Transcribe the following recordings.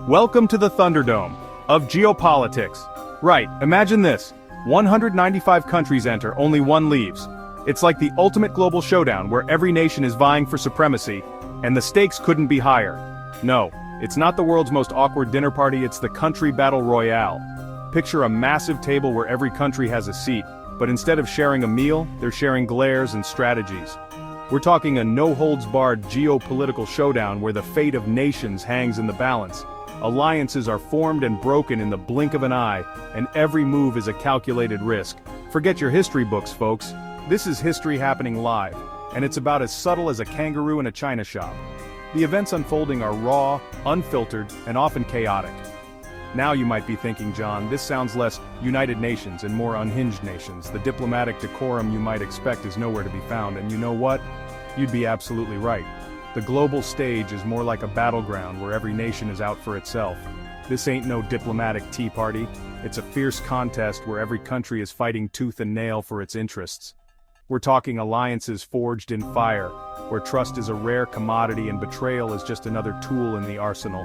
Welcome to the Thunderdome of geopolitics. Right, imagine this. 195 countries enter, only one leaves. It's like the ultimate global showdown where every nation is vying for supremacy, and the stakes couldn't be higher. No, it's not the world's most awkward dinner party, it's the country battle royale. Picture a massive table where every country has a seat, but instead of sharing a meal, they're sharing glares and strategies. We're talking a no-holds-barred geopolitical showdown where the fate of nations hangs in the balance. Alliances are formed and broken in the blink of an eye, and every move is a calculated risk. Forget your history books, folks. This is history happening live, and it's about as subtle as a kangaroo in a china shop. The events unfolding are raw, unfiltered, and often chaotic. Now you might be thinking, John, this sounds less United Nations and more unhinged nations. The diplomatic decorum you might expect is nowhere to be found, and you know what? You'd be absolutely right. The global stage is more like a battleground where every nation is out for itself. This ain't no diplomatic tea party. It's a fierce contest where every country is fighting tooth and nail for its interests. We're talking alliances forged in fire, where trust is a rare commodity and betrayal is just another tool in the arsenal.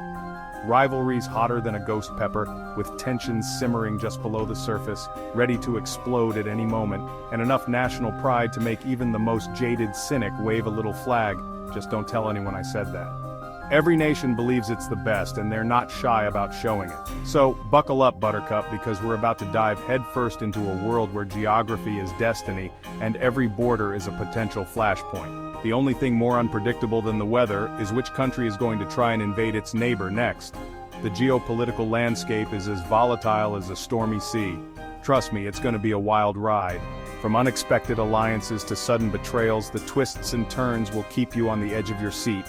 Rivalries hotter than a ghost pepper, with tensions simmering just below the surface, ready to explode at any moment, and enough national pride to make even the most jaded cynic wave a little flag. Just don't tell anyone I said that. Every nation believes it's the best, and they're not shy about showing it. So, buckle up, Buttercup, because we're about to dive headfirst into a world where geography is destiny, and every border is a potential flashpoint. The only thing more unpredictable than the weather is which country is going to try and invade its neighbor next. The geopolitical landscape is as volatile as a stormy sea. Trust me, it's going to be a wild ride. From unexpected alliances to sudden betrayals, the twists and turns will keep you on the edge of your seat.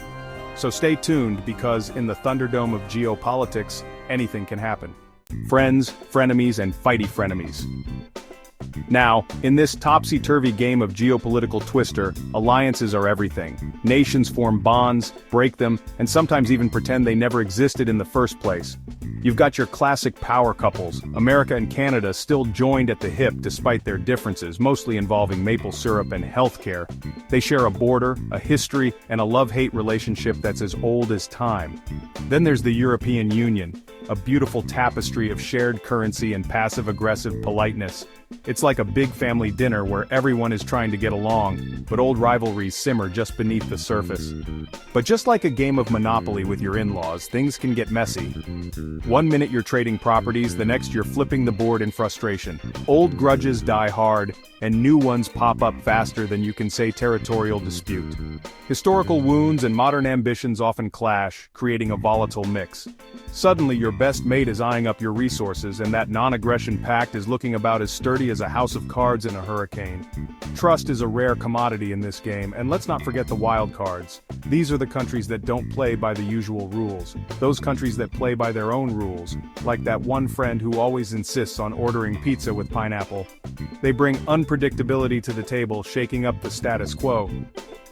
So stay tuned, because in the Thunderdome of geopolitics, anything can happen. Friends, frenemies, and fighty frenemies. Now, in this topsy-turvy game of geopolitical twister, alliances are everything. Nations form bonds, break them, and sometimes even pretend they never existed in the first place. You've got your classic power couples, America and Canada still joined at the hip despite their differences, mostly involving maple syrup and healthcare. They share a border, a history, and a love-hate relationship that's as old as time. Then there's the European Union, a beautiful tapestry of shared currency and passive-aggressive politeness. It's like a big family dinner where everyone is trying to get along, but old rivalries simmer just beneath the surface. But just like a game of Monopoly with your in-laws, things can get messy. One minute you're trading properties, the next you're flipping the board in frustration. Old grudges die hard, and new ones pop up faster than you can say territorial dispute. Historical wounds and modern ambitions often clash, creating a volatile mix. Suddenly your best mate is eyeing up your resources, and that non-aggression pact is looking about as sturdy as a house of cards in a hurricane. Trust is a rare commodity in this game, and let's not forget the wild cards. These are the countries that don't play by the usual rules. Those countries that play by their own rules, like that one friend who always insists on ordering pizza with pineapple. They bring unpredictability to the table, shaking up the status quo.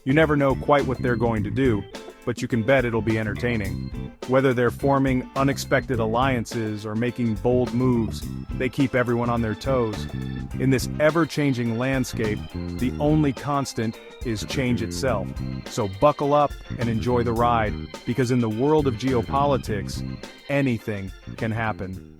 You never know quite what they're going to do, but you can bet it'll be entertaining. Whether they're forming unexpected alliances or making bold moves, they keep everyone on their toes. In this ever-changing landscape, the only constant is change itself. So buckle up and enjoy the ride, because in the world of geopolitics, anything can happen.